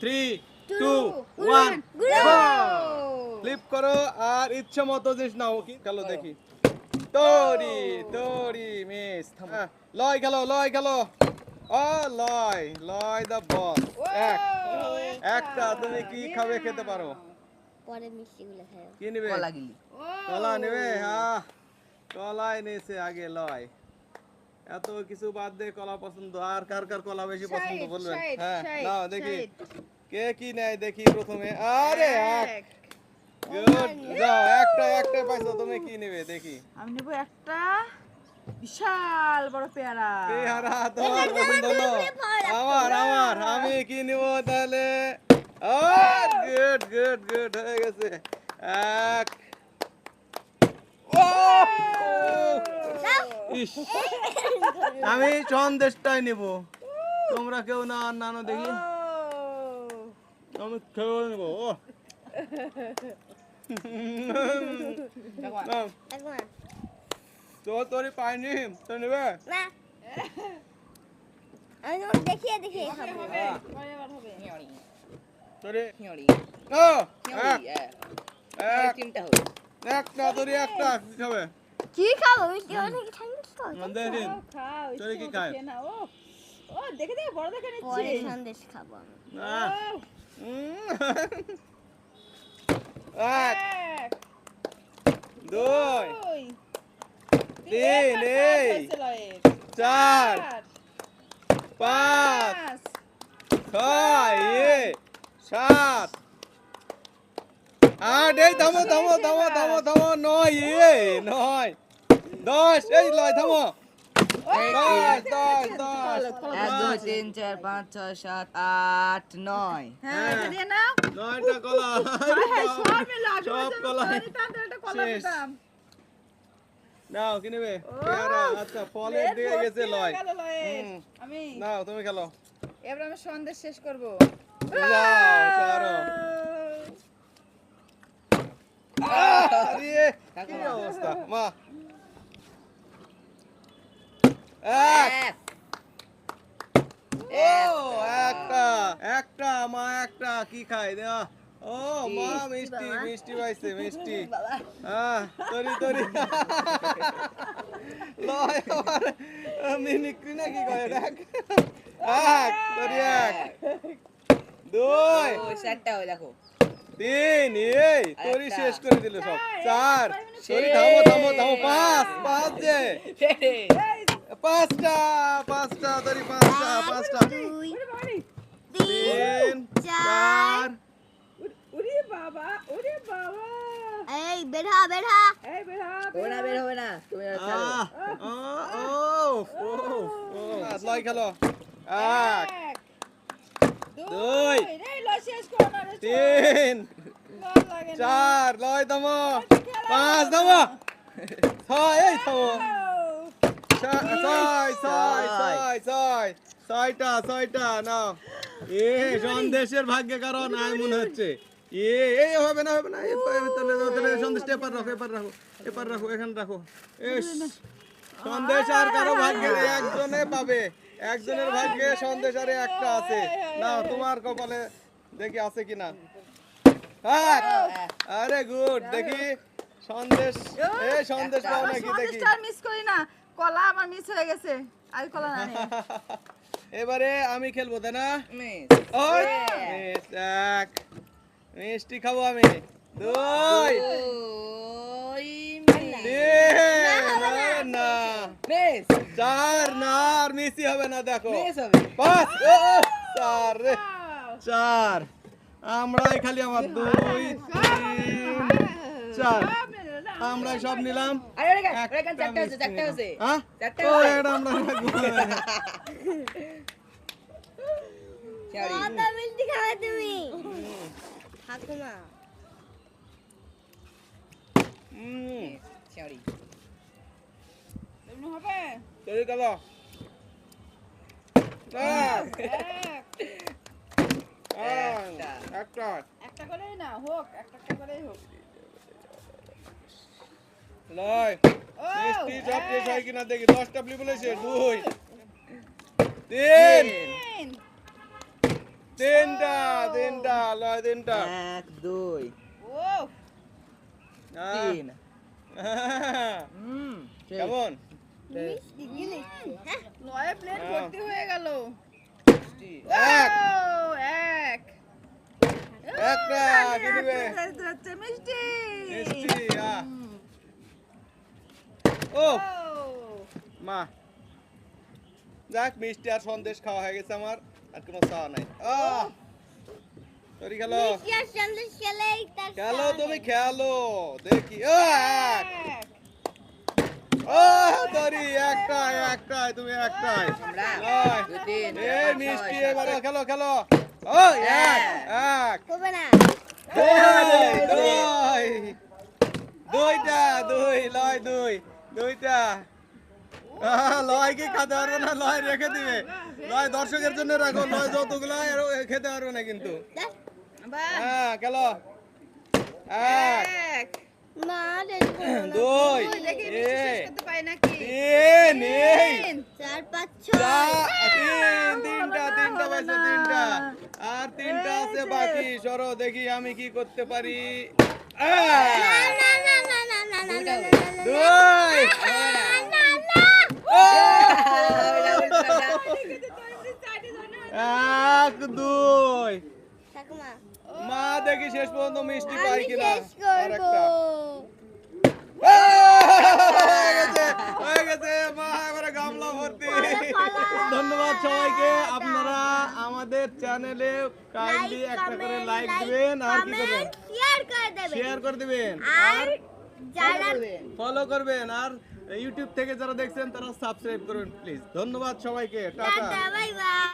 3 2 1 গো flip করো আর ইচ্ছে মতো জিনিস নাও কি খেলো দেখি তরি তরি মিস লয় খেলো ও লয় দা বল একটা তুমি কি খাবে খেতে পারো পরে মিষ্টিগুলো খাও কি নেবে কলা নেবে হ্যাঁ কলাই নেছে আগে লয় এত কিছু বাদ দিয়ে কলা পছন্দ আর কার কার কলা বেশি পছন্দ বলবেন হ্যাঁ নাও দেখি কে কি নেয় দেখি প্রথমে আরে এক গুড যাও একটা পাইছো তুমি কি নেবে দেখি আমি নেব একটা বিশাল বড় পেয়ারা তোমার পছন্দ হলো আমার আমি কি নেব তাহলে গুড হয়ে গেছে এক ইস আমি সন্দেশটাই নেব তোমরা কেউ না নানো দেখি আমি খেয়ে নেব তোর পাইনি তো নেবে না আমি দেখিয়ে খাবো তোরে একটা তোরে একটা কি খাবে কি খাবো মিষ্টি অনেক ঠান্ডা খাও তোরে কি খায় ও দেখে বড় দেখে নিচ্ছি পরে সন্দেশ খাবো এক দুই তিন চার পাঁচ ছয় সাত আট এই থামো নয় নয় 10 এই লয় থামো 10 1 2 3 4 5 6 7 8 9 হ্যাঁ দিয়ে নাও 9টা কলা সব কলা শেষ নাও কি নেবে পেয়ারা আচ্ছা ফলের দিয়ে গেছে লয় আমি নাও তুমি খেলো এবার আমি সন্দেশ শেষ করব যাও ছাড়ো আরে কি অবস্থা মা এক ও একটা মা একটা কি খাই দেয়া ও মা মিষ্টি পাইছে মিষ্টি তরি লয় মিমিক্রি না কি কয় দেখ এক তরি এক দুই চারটা হই দেখো তিন এই তরি শেষ করে দিল সব চার তরি থামো পাঁচ যে পাঁচটা তরি পাঁচটা তিন চার ওরে বাবা এই বের হ এই বের হবে না তুমি লয় খেলো এক দুই তিন চার লয় থামো পাঁচ থামো ছয় এই থামো ছয়টা নাও সন্দেশের ভাগ্যে কারণ আয় মনে হচ্ছে এই হবে না সন্দেশ এপার রাখো এখানে রাখো সন্দেশ আর কারো ভাগ্যে একজনে পাবে একজনের ভাগ্যে সন্দেশ আর একটা আছে নাও তোমার কপালে দেখি আছে কিনা আরে গুড দেখি সন্দেশ সন্দেশ পাও নাকি দেখি মিস করি না কলা আমার মিস হয়ে গেছে আর কলা না নেই এবারে আমি খেলবো তাই না এক মিষ্টি খাবো আমি দুই না চার না আর মিষ্টি হবে না দেখো পাঁচ চার আমরাই খালি আমার দুই তিন চার আমরা সব নিলাম একটা করেই না হোক একটা করেই হোক লয় মিষ্টি সব শেষ হয় কিনা দেখি 10টা প্লি বলেছে 2 3 তিনটা তিনটা লয় তিনটা 1 2 ও 3 ঠিক। কেমন মিষ্টি গিলেছি হ্যাঁ লয়ে প্লেট ভর্তি হয়ে গেল এক ও এক একটা কি দিবে হচ্ছে মিষ্টি মিষ্টি ও ও মা যাক মিষ্টি আর সন্দেশ খাওয়া হয়ে গেছে আমার আর কোনো চাওয়া নাই তরি খেলো মিষ্টি আর সন্দেশ খেলেই তার খেলো তুমি খেলো দেখি এক এক তরি একটাই একটাই তুমি একটাই আমরা নয়। 2 3 এই মিষ্টি এবারে খেলো খেলো ও এক এক হবে না দুই দুইটা দুই লয় দুই দুইটা লয় কি খেতে পারবে না লয় রেখে দিবে লয় দর্শকের জন্য রাখো লয় যতগুলো খেতে পারবে না কিন্তু বাহ হ্যাঁ খেলো এক এক না দেরি করো না দুই ওই দেখি মিষ্টি শেষ করতে পাই নাকি তিন এই তিন। 4 5 6 তিনটা তিনটা পাইছো তিনটা আর তিনটা আছে বাকি সরো দেখি আমি কি করতে পারি না না না না না না না দুই এক দুই ঠাকুমা মা দেখি শেষ পর্যন্ত মিষ্টি পাই আমি কিনা শেষ করব হয়ে গেছে মা এবারে গামলা ভর্তি ধন্যবাদ সবাইকে আপনারা আমাদের চ্যানেলে কাইন্ডলি একটা করে লাইক দিবেন আর কি করবেন শেয়ার করে দেবেন শেয়ার করে দিবেন আর যারা ফলো করবেন আর ইউটিউব থেকে যারা দেখছেন তারা সাবস্ক্রাইব করবেন প্লিজ ধন্যবাদ সবাইকে টাটা টাটা বাই বাই